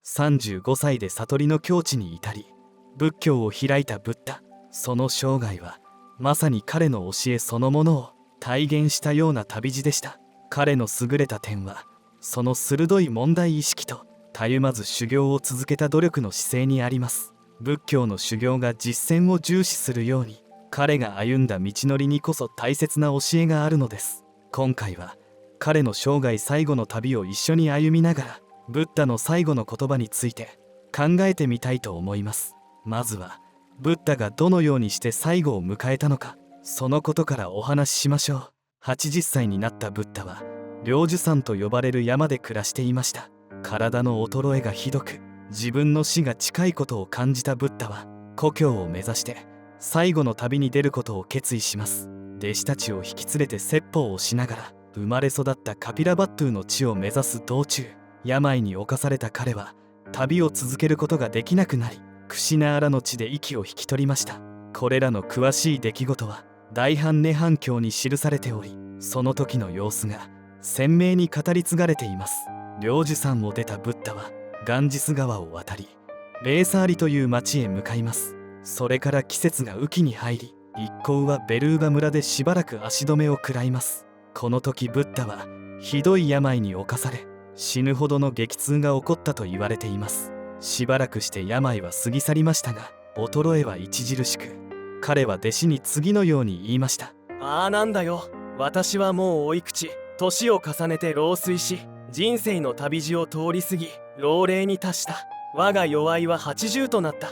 35歳で悟りの境地に至り仏教を開いたブッダ。その生涯はまさに彼の教えそのものを体現したような旅路でした。彼の優れた点はその鋭い問題意識とたゆまず修行を続けた努力の姿勢にあります。仏教の修行が実践を重視するように、彼が歩んだ道のりにこそ大切な教えがあるのです。今回は彼の生涯最後の旅を一緒に歩みながら、ブッダの最後の言葉について考えてみたいと思います。まずはブッダがどのようにして最後を迎えたのか、そのことからお話ししましょう。80歳になったブッダは領寿山と呼ばれる山で暮らしていました。体の衰えがひどく、自分の死が近いことを感じたブッダは故郷を目指して最後の旅に出ることを決意します。弟子たちを引き連れて説法をしながら生まれ育ったカピラバットゥの地を目指す道中、病に侵された彼は旅を続けることができなくなり、クシナーラの地で息を引き取りました。これらの詳しい出来事は大般涅槃経に記されており、その時の様子が鮮明に語り継がれています。領寿山を出たブッダはガンジス川を渡りベーサーリという町へ向かいます。それから季節が雨季に入り、一行はベルーバ村でしばらく足止めを食らいます。この時ブッダはひどい病に侵され、死ぬほどの激痛が起こったと言われています。しばらくして病は過ぎ去りましたが、衰えは著しく、彼は弟子に次のように言いました。なんだよ、私はもうおいくち、年を重ねて老衰し、人生の旅路を通り過ぎ老齢に達した。我が弱いは80となった。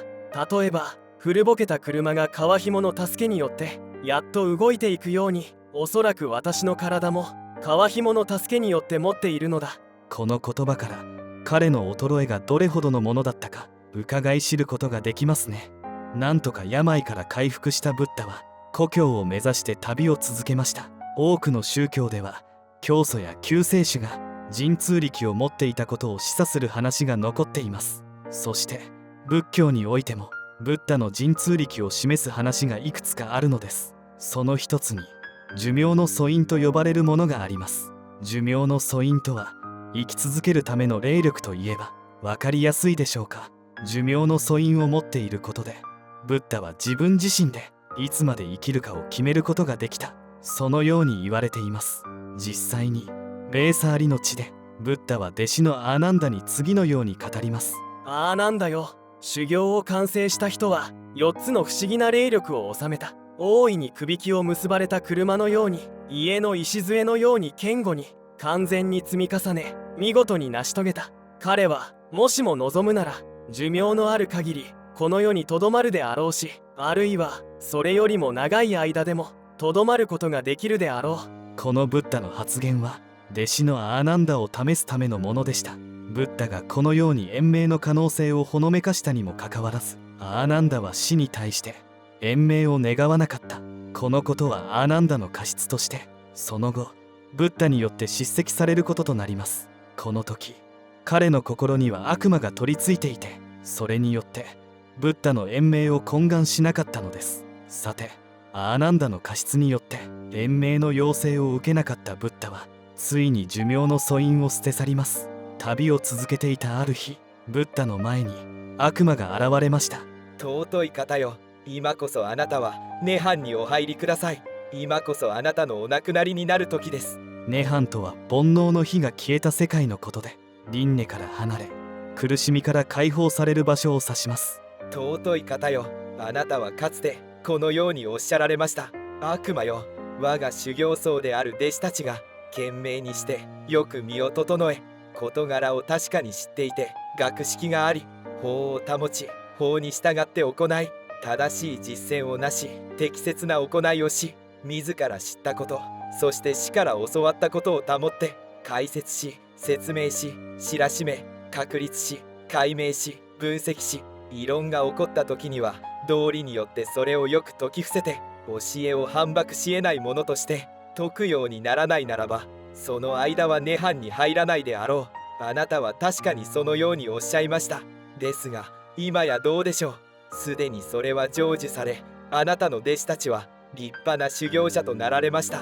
例えば古ぼけた車が革紐の助けによってやっと動いていくように、おそらく私の体も革紐の助けによって持っているのだ。この言葉から彼の衰えがどれほどのものだったか伺い知ることができますね。なんとか病から回復したブッダは故郷を目指して旅を続けました。多くの宗教では教祖や救世主が神通力を持っていたことを示唆する話が残っています。そして仏教においてもブッダの神通力を示す話がいくつかあるのです。その一つに寿命の素因と呼ばれるものがあります。寿命の素因とは生き続けるための霊力といえば分かりやすいでしょうか。寿命の素因を持っていることでブッダは自分自身でいつまで生きるかを決めることができた、そのように言われています。実際にベーサーリの地でブッダは弟子のアーナンダに次のように語ります。なんだよ、修行を完成した人は4つの不思議な霊力を収めた。大いにくびきを結ばれた車のように、家の礎のように堅固に完全に積み重ね、見事に成し遂げた。彼はもしも望むなら寿命のある限りこの世にとどまるであろうし、あるいはそれよりも長い間でもとどまることができるであろう。このブッダの発言は弟子のアーナンダを試すためのものでした。ブッダがこのように延命の可能性をほのめかしたにもかかわらず、アーナンダは死に対して延命を願わなかった。このことはアーナンダの過失としてその後ブッダによって叱責されることとなります。この時彼の心には悪魔が取り付いていて、それによってブッダの延命を懇願しなかったのです。さてアーナンダの過失によって延命の要請を受けなかったブッダはついに寿命の素因を捨て去ります。旅を続けていたある日、ブッダの前に悪魔が現れました。尊い方よ、今こそあなたは涅槃にお入りください。今こそあなたのお亡くなりになる時です。涅槃とは煩悩の火が消えた世界のことで、輪廻から離れ苦しみから解放される場所を指します。尊い方よ、あなたはかつてこのようにおっしゃられました。悪魔よ、我が修行僧である弟子たちが懸命にしてよく身を整え、事柄を確かに知っていて学識があり、法を保ち法に従って行い、正しい実践をなし適切な行いをし、自ら知ったこと、そして師から教わったことを保って解説し説明し知らしめ確立し解明し分析し、異論が起こった時には道理によってそれをよく説き伏せて、教えを反駁し得ないものとして説くようにならないならば、その間は涅槃に入らないであろう。あなたは確かにそのようにおっしゃいました。ですが今やどうでしょう。すでにそれは成就され、あなたの弟子たちは立派な修行者となられました。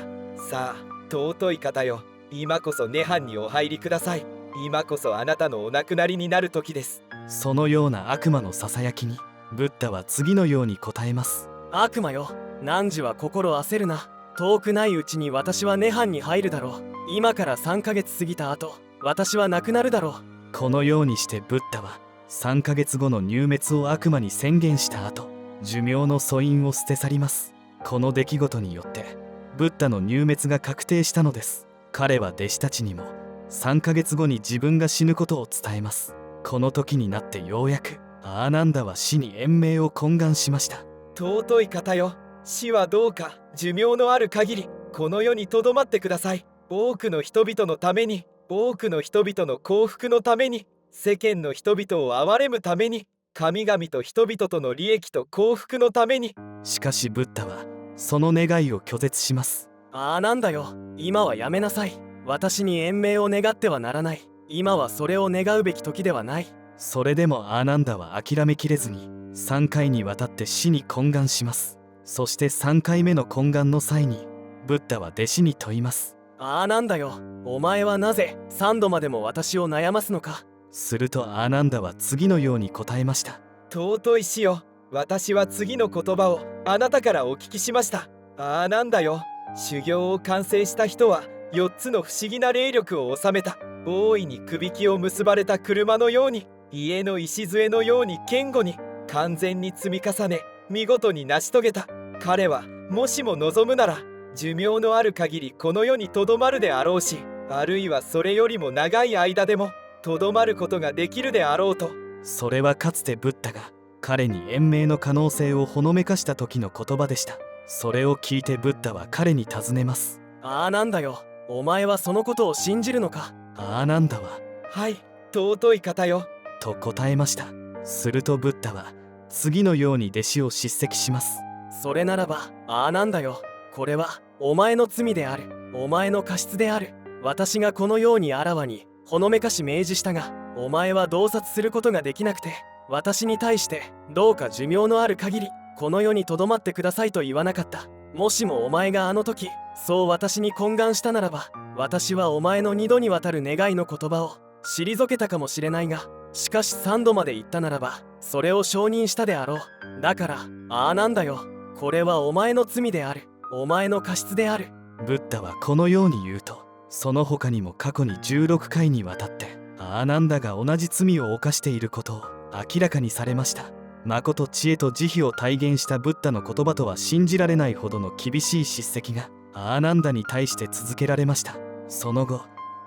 さあ尊い方よ、今こそ涅槃にお入りください。今こそあなたのお亡くなりになる時です。そのような悪魔のささやきにブッダは次のように答えます。悪魔よ、汝は心焦るな。遠くないうちに私は涅槃に入るだろう。今から3ヶ月過ぎた後、私は亡くなるだろう。このようにしてブッダは3ヶ月後の入滅を悪魔に宣言した後、寿命の素因を捨て去ります。この出来事によってブッダの入滅が確定したのです。彼は弟子たちにも3ヶ月後に自分が死ぬことを伝えます。この時になってようやくアーナンダは死に延命を懇願しました。尊い方よ、死はどうか寿命のある限りこの世にとどまってください。多くの人々のために、多くの人々の幸福のために、世間の人々を憐れむために、神々と人々との利益と幸福のために。しかしブッダはその願いを拒絶します。なんだよ、今はやめなさい。私に延命を願ってはならない。今はそれを願うべき時ではない。それでもアーナンダは諦めきれずに3回にわたって死に懇願します。そして3回目の懇願の際にブッダは弟子に問います。なんだよ、お前はなぜ3度までも私を悩ますのか。するとアーナンダは次のように答えました。尊い死よ、私は次の言葉をあなたからお聞きしました。なんだよ、修行を完成した人は4つの不思議な霊力を収めた、大いにくびきを結ばれた車のように、家の礎のように堅固に完全に積み重ね、見事に成し遂げた。彼はもしも望むなら寿命のある限りこの世にとどまるであろうし、あるいはそれよりも長い間でもとどまることができるであろうと。それはかつてブッダが彼に延命の可能性をほのめかした時の言葉でした。それを聞いてブッダは彼に尋ねます。なんだよ、お前はそのことを信じるのか。アーナンダははい、尊い方よと答えました。するとブッダは次のように弟子を叱責します。それならばなんだよ、これはお前の罪である。お前の過失である。私がこのようにあらわにほのめかし命じしたが、お前は洞察することができなくて、私に対してどうか寿命のある限りこの世にとどまってくださいと言わなかった。もしもお前があの時そう私に懇願したならば、私はお前の2度にわたる願いの言葉を退けたかもしれないが、しかし3度まで言ったならばそれを承認したであろう。だからなんだよ、これはお前の罪である。お前の過失である。ブッダはこのように言うと、その他にも過去に16回にわたってアーナンダが同じ罪を犯していることを明らかにされました。誠知恵と慈悲を体現したブッダの言葉とは信じられないほどの厳しい叱責がアーナンダに対して続けられました。その後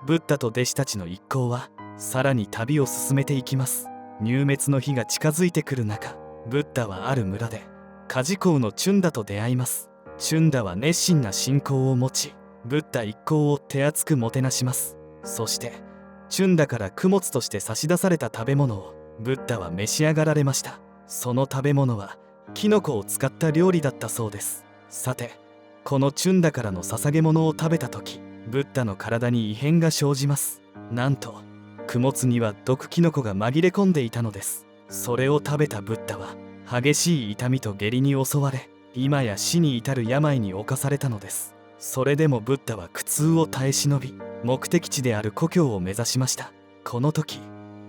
ブッダと弟子たちの一行はさらに旅を進めていきます。入滅の日が近づいてくる中、ブッダはある村でカジコウのチュンダと出会います。チュンダは熱心な信仰を持ち、ブッダ一行を手厚くもてなします。そしてチュンダから供物として差し出された食べ物をブッダは召し上がられました。その食べ物はキノコを使った料理だったそうです。さて、このチュンダからの捧げ物を食べた時、ブッダの体に異変が生じます。なんと供物には毒キノコが紛れ込んでいたのです。それを食べたブッダは激しい痛みと下痢に襲われ、今や死に至る病に侵されたのです。それでもブッダは苦痛を耐え忍び、目的地である故郷を目指しました。この時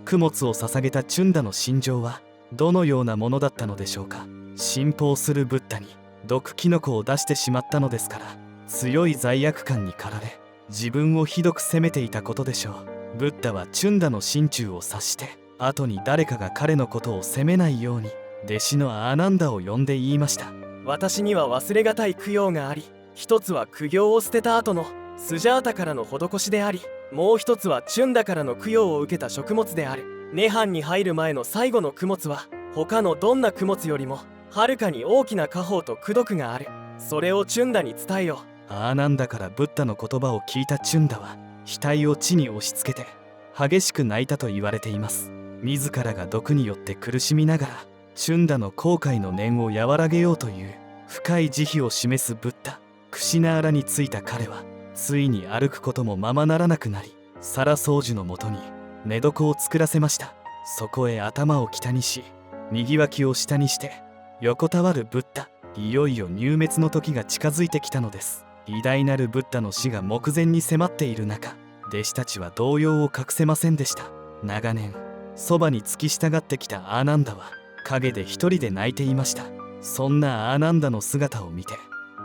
供物を捧げたチュンダの心情はどのようなものだったのでしょうか。信奉するブッダに毒キノコを出してしまったのですから、強い罪悪感に駆られ自分をひどく責めていたことでしょう。ブッダはチュンダの心中を察して、後に誰かが彼のことを責めないように弟子のアーナンダを呼んで言いました。私には忘れがたい供養があり、一つは苦行を捨てた後のスジャータからの施しであり、もう一つはチュンダからの供養を受けた食物である。涅槃に入る前の最後の供物は他のどんな供物よりもはるかに大きな果報と功徳がある。それをチュンダに伝えよう。アーナンダからブッダの言葉を聞いたチュンダは額を地に押し付けて激しく泣いたと言われています。自らが毒によって苦しみながらチュンダの後悔の念を和らげようという深い慈悲を示すブッダ。クシナーラに着いた彼はついに歩くこともままならなくなり、サラ僧侶のもとに寝床を作らせました。そこへ頭を北にし、右脇を下にして横たわるブッダ。いよいよ入滅の時が近づいてきたのです。偉大なるブッダの死が目前に迫っている中、弟子たちは動揺を隠せませんでした。長年そばに付き従ってきたアーナンダは陰で一人で泣いていました。そんなアーナンダの姿を見て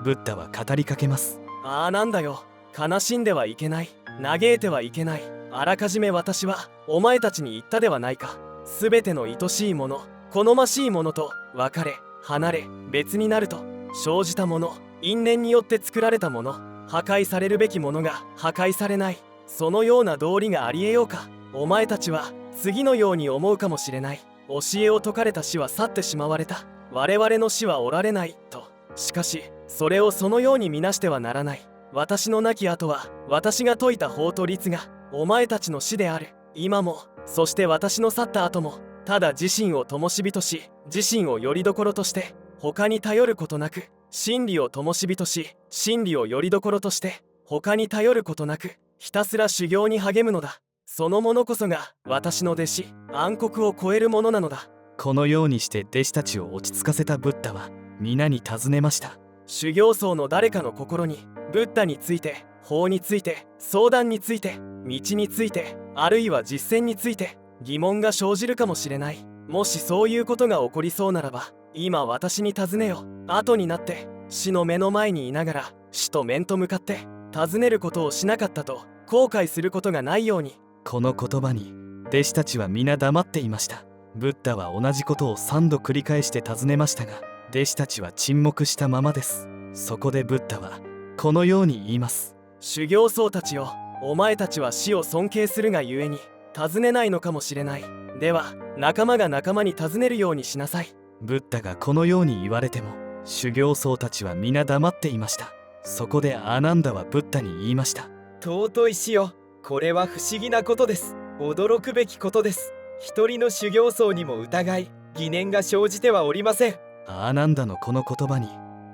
ブッダは語りかけます。なんだよ、悲しんではいけない、嘆いてはいけない。あらかじめ私はお前たちに言ったではないか。すべての愛しいもの、好ましいものと別れ離れ別になると生じたもの、因縁によって作られたもの、破壊されるべきものが破壊されない、そのような道理がありえようか。お前たちは次のように思うかもしれない。教えを説かれた死は去ってしまわれた、我々の死はおられないと。しかしそれをそのように見なしてはならない。私の亡き後は私が説いた法と律がお前たちの死である。今もそして私の去った後もただ自身を灯火とし自身を拠り所として他に頼ることなく、真理を灯火とし真理を拠り所として他に頼ることなくひたすら修行に励むのだ。そのものこそが私の弟子暗黒を超えるものなのだ。このようにして弟子たちを落ち着かせたブッダは皆に尋ねました。修行僧の誰かの心にブッダについて、法について、相談について、道について、あるいは実践について疑問が生じるかもしれない。もしそういうことが起こりそうならば今私に尋ねよ。後になって死の目の前にいながら死と面と向かって尋ねることをしなかったと後悔することがないように。この言葉に弟子たちは皆黙っていました。ブッダは同じことを3度繰り返して尋ねましたが弟子たちは沈黙したままです。そこでブッダはこのように言います。修行僧たちよ、お前たちは死を尊敬するがゆえに尋ねないのかもしれない。では仲間が仲間に尋ねるようにしなさい。ブッダがこのように言われても修行僧たちは皆黙っていました。そこでアーナンダはブッダに言いました。尊い死よ、これは不思議なことです。驚くべきことです。一人の修行僧にも疑い疑念が生じてはおりません。アーナンダのこの言葉に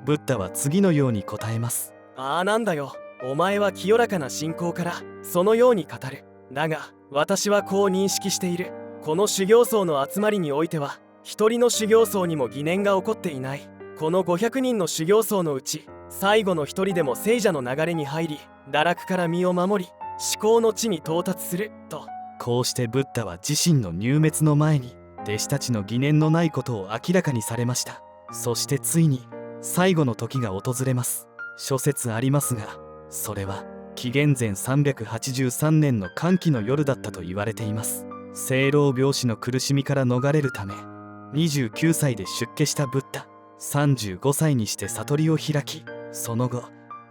ブッダは次のように答えます。なんだよ、お前は清らかな信仰からそのように語る。だが私はこう認識している。この修行僧の集まりにおいては一人の修行僧にも疑念が起こっていない。この500人の修行僧のうち最後の一人でも聖者の流れに入り堕落から身を守り至高の地に到達すると。こうしてブッダは自身の入滅の前に弟子たちの疑念のないことを明らかにされました。そしてついに最後の時が訪れます。諸説ありますがそれは紀元前383年の歓喜の夜だったと言われています。生老病死の苦しみから逃れるため29歳で出家したブッダ、35歳にして悟りを開きその後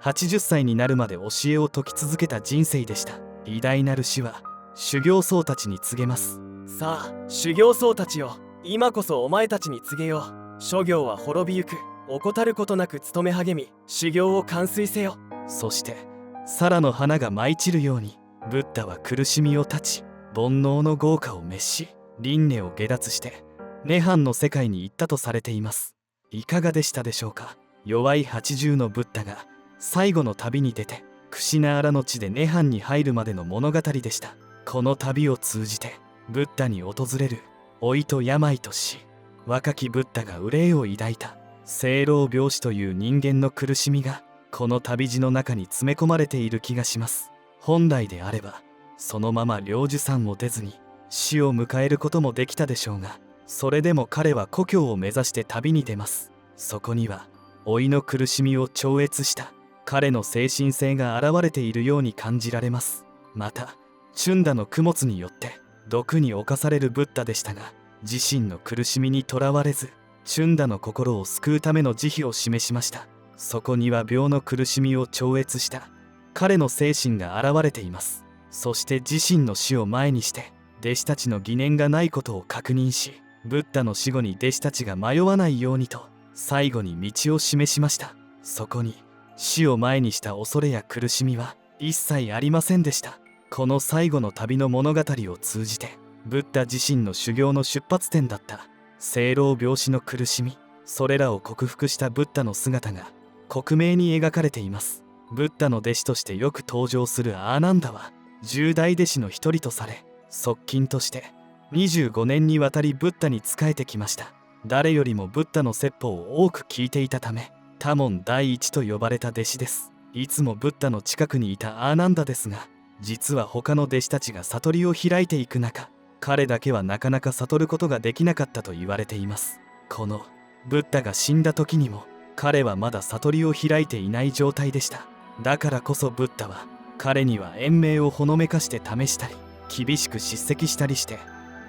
80歳になるまで教えを説き続けた人生でした。偉大なる死は修行僧たちに告げます。さあ修行僧たちよ、今こそお前たちに告げよう。諸行は滅びゆく。怠ることなく努め励み修行を完遂せよ。そして皿の花が舞い散るようにブッダは苦しみを断ち煩悩の業火を滅し輪廻を下脱して涅槃の世界に行ったとされています。いかがでしたでしょうか。弱い80のブッダが最後の旅に出てクシナーラの地で涅槃に入るまでの物語でした。この旅を通じてブッダに訪れる老いと病と死、若きブッダが憂いを抱いた生老病死という人間の苦しみがこの旅路の中に詰め込まれている気がします。本来であればそのまま領受山を出ずに死を迎えることもできたでしょうが、それでも彼は故郷を目指して旅に出ます。そこには老いの苦しみを超越した彼の精神性が現れているように感じられます。またチュンダの供物によって毒に侵されるブッダでしたが自身の苦しみにとらわれずチュンダの心を救うための慈悲を示しました。そこには病の苦しみを超越した彼の精神が現れています。そして自身の死を前にして弟子たちの疑念がないことを確認しブッダの死後に弟子たちが迷わないようにと最後に道を示しました。そこに死を前にした恐れや苦しみは一切ありませんでした。この最後の旅の物語を通じてブッダ自身の修行の出発点だった生老病死の苦しみ、それらを克服したブッダの姿が克明に描かれています。ブッダの弟子としてよく登場するアーナンダは10代弟子の一人とされ側近として25年にわたりブッダに仕えてきました。誰よりもブッダの説法を多く聞いていたため多聞第一と呼ばれた弟子です。いつもブッダの近くにいたアーナンダですが実は他の弟子たちが悟りを開いていく中、彼だけはなかなか悟ることができなかったと言われています。このブッダが死んだ時にも彼はまだ悟りを開いていない状態でした。だからこそブッダは彼には延命をほのめかして試したり厳しく叱責したりして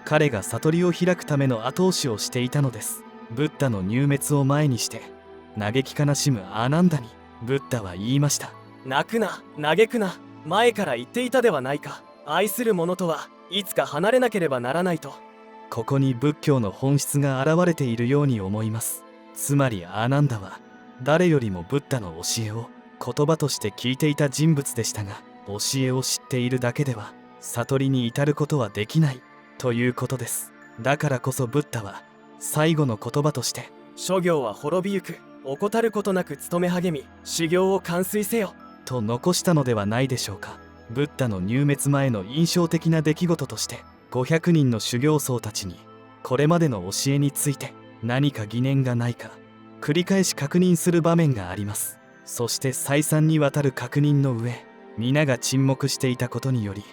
彼が悟りを開くための後押しをしていたのです。ブッダの入滅を前にして嘆き悲しむアーナンダにブッダは言いました。泣くな、嘆くな。前から言っていたではないか。愛する者とはいつか離れなければならないと。ここに仏教の本質が現れているように思います。つまりアーナンダは誰よりもブッダの教えを言葉として聞いていた人物でしたが、教えを知っているだけでは悟りに至ることはできないということです。だからこそブッダは最後の言葉として諸行は滅びゆく。怠ることなく努め励み、修行を完遂せよと残したのではないでしょうか。ブッダの入滅前の印象的な出来事として500人の修行僧たちにこれまでの教えについて何か疑念がないか繰り返し確認する場面があります。そして再三にわたる確認の上、皆が沈黙していたことにより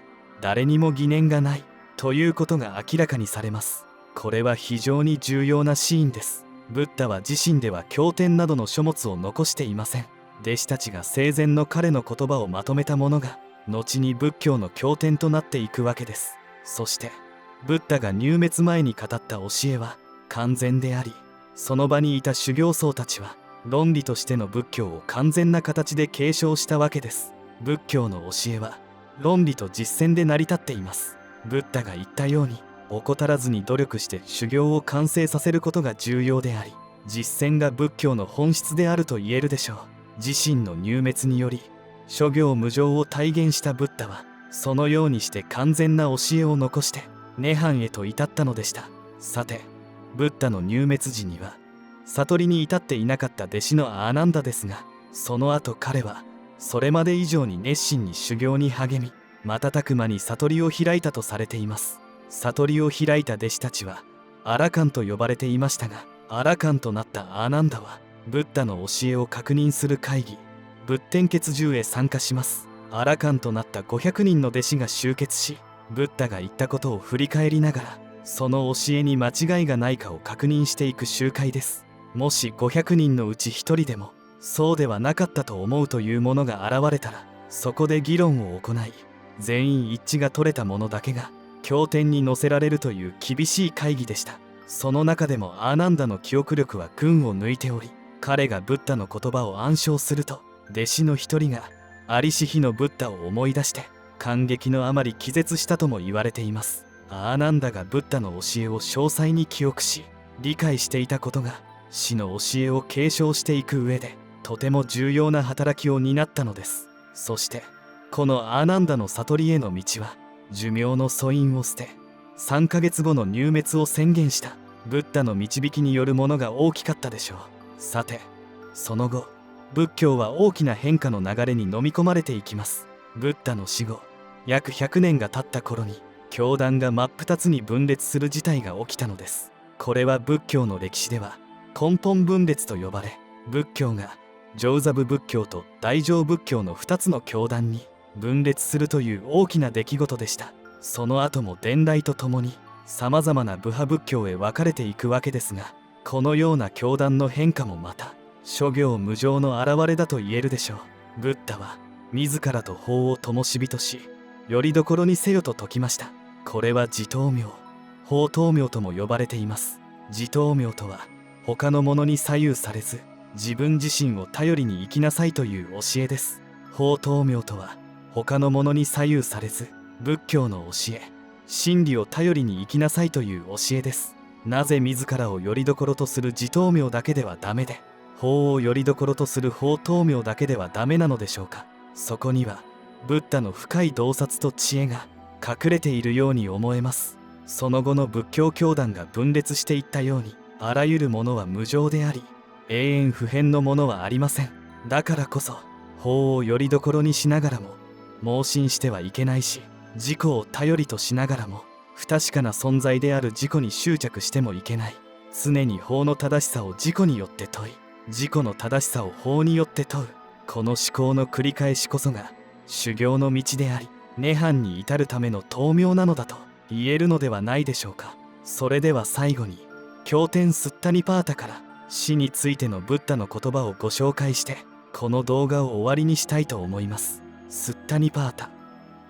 誰にも疑念がないということが明らかにされます。これは非常に重要なシーンです。ブッダは自身では経典などの書物を残していません。弟子たちが生前の彼の言葉をまとめたものが後に仏教の経典となっていくわけです。そしてブッダが入滅前に語った教えは完全であり、その場にいた修行僧たちは論理としての仏教を完全な形で継承したわけです。仏教の教えは論理と実践で成り立っています。ブッダが言ったように怠らずに努力して修行を完成させることが重要であり、実践が仏教の本質であると言えるでしょう。自身の入滅により諸行無常を体現したブッダはそのようにして完全な教えを残して涅槃へと至ったのでした。さてブッダの入滅時には悟りに至っていなかった弟子のアーナンダですが、その後彼はそれまで以上に熱心に修行に励み、瞬く間に悟りを開いたとされています。悟りを開いた弟子たちはアラカンと呼ばれていましたが、アラカンとなったアーナンダはブッダの教えを確認する会議仏典結集へ参加します。アラカンとなった500人の弟子が集結し、ブッダが言ったことを振り返りながらその教えに間違いがないかを確認していく集会です。もし500人のうち1人でもそうではなかったと思うというものが現れたら、そこで議論を行い全員一致が取れたものだけが経典に載せられるという厳しい会議でした。その中でもアーナンダの記憶力は群を抜いており、彼がブッダの言葉を暗唱すると弟子の一人がありし日のブッダを思い出して感激のあまり気絶したとも言われています。アーナンダがブッダの教えを詳細に記憶し理解していたことが死の教えを継承していく上でとても重要な働きを担ったのです。そしてこのアーナンダの悟りへの道は寿命の素因を捨て3ヶ月後の入滅を宣言したブッダの導きによるものが大きかったでしょう。さてその後仏教は大きな変化の流れに飲み込まれていきます。ブッダの死後約100年が経った頃に教団が真っ二つに分裂する事態が起きたのです。これは仏教の歴史では根本分裂と呼ばれ、仏教が上座部仏教と大乗仏教の2つの教団に分裂するという大きな出来事でした。その後も伝来とともにさまざまな部派仏教へ分かれていくわけですが、このような教団の変化もまた諸行無常の現れだと言えるでしょう。ブッダは自らと法を灯火としよりどころにせよと説きました。これは自灯明、法灯明とも呼ばれています。自灯明とは他のものに左右されず自分自身を頼りに生きなさいという教えです。法灯明とは他のものに左右されず仏教の教え真理を頼りに生きなさいという教えです。なぜ自らをよりどころとする自灯明だけではダメで法をよりどころとする法灯明だけではダメなのでしょうか。そこにはブッダの深い洞察と知恵が隠れているように思えます。その後の仏教教団が分裂していったように、あらゆるものは無常であり永遠不変のものはありません。だからこそ法をよりどころにしながらも盲信してはいけないし、自己を頼りとしながらも不確かな存在である自己に執着してもいけない。常に法の正しさを自己によって問い、自己の正しさを法によって問う、この思考の繰り返しこそが修行の道であり、涅槃に至るための灯明なのだと言えるのではないでしょうか。それでは最後に経典スッタニパータから死についてのブッダの言葉をご紹介してこの動画を終わりにしたいと思います。スッタニパータ、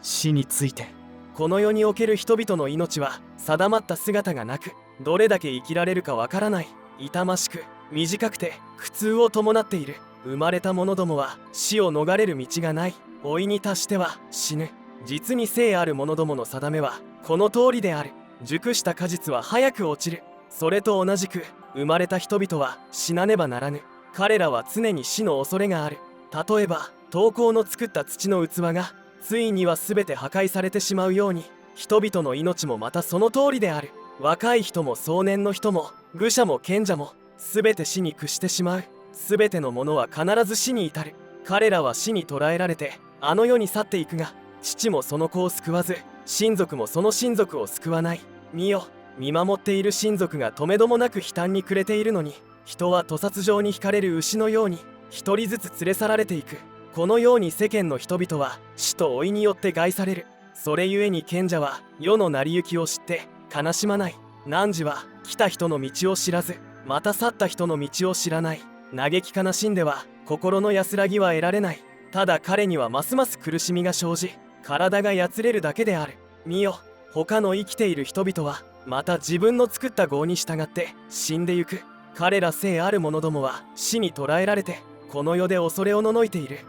死について。この世における人々の命は定まった姿がなく、どれだけ生きられるかわからない、痛ましく短くて苦痛を伴っている。生まれた者どもは死を逃れる道がない。老いに達しては死ぬ。実に生ある者どもの定めはこの通りである。熟した果実は早く落ちる。それと同じく生まれた人々は死なねばならぬ。彼らは常に死の恐れがある。例えば刀工の作った土の器がついには全て破壊されてしまうように、人々の命もまたその通りである。若い人も壮年の人も愚者も賢者も全て死に屈してしまう。全てのものは必ず死に至る。彼らは死に捕らえられてあの世に去っていくが、父もその子を救わず、親族もその親族を救わない。見よ、見守っている親族がとめどもなく悲嘆に暮れているのに、人は屠殺場に引かれる牛のように一人ずつ連れ去られていく。このように世間の人々は死と老いによって害される。それゆえに賢者は世の成り行きを知って悲しまない。汝は来た人の道を知らず、また去った人の道を知らない。嘆き悲しんでは心の安らぎは得られない。ただ彼にはますます苦しみが生じ、体がやつれるだけである。見よ、他の生きている人々はまた自分の作った業に従って死んでゆく。彼ら生ある者どもは死に捕らえられてこの世で恐れおののいている。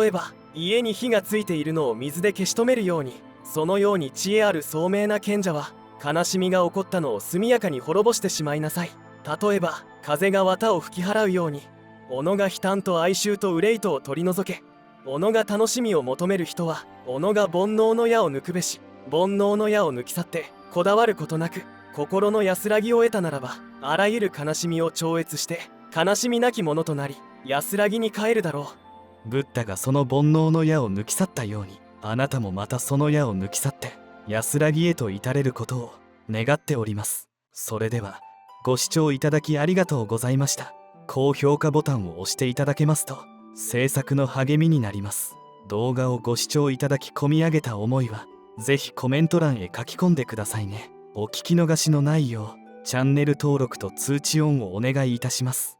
例えば家に火がついているのを水で消し止めるように、そのように知恵ある聡明な賢者は悲しみが起こったのを速やかに滅ぼしてしまいなさい。例えば風が綿を吹き払うように、己が悲嘆と哀愁と憂いとを取り除け。己が楽しみを求める人は己が煩悩の矢を抜くべし。煩悩の矢を抜き去ってこだわることなく心の安らぎを得たならば、あらゆる悲しみを超越して悲しみなきものとなり安らぎに帰るだろう。ブッダがその煩悩の矢を抜き去ったように、あなたもまたその矢を抜き去って安らぎへと至れることを願っております。それではご視聴いただきありがとうございました。高評価ボタンを押していただけますと制作の励みになります。動画をご視聴いただき込み上げた思いはぜひコメント欄へ書き込んでくださいね。お聞き逃しのないようチャンネル登録と通知オンをお願いいたします。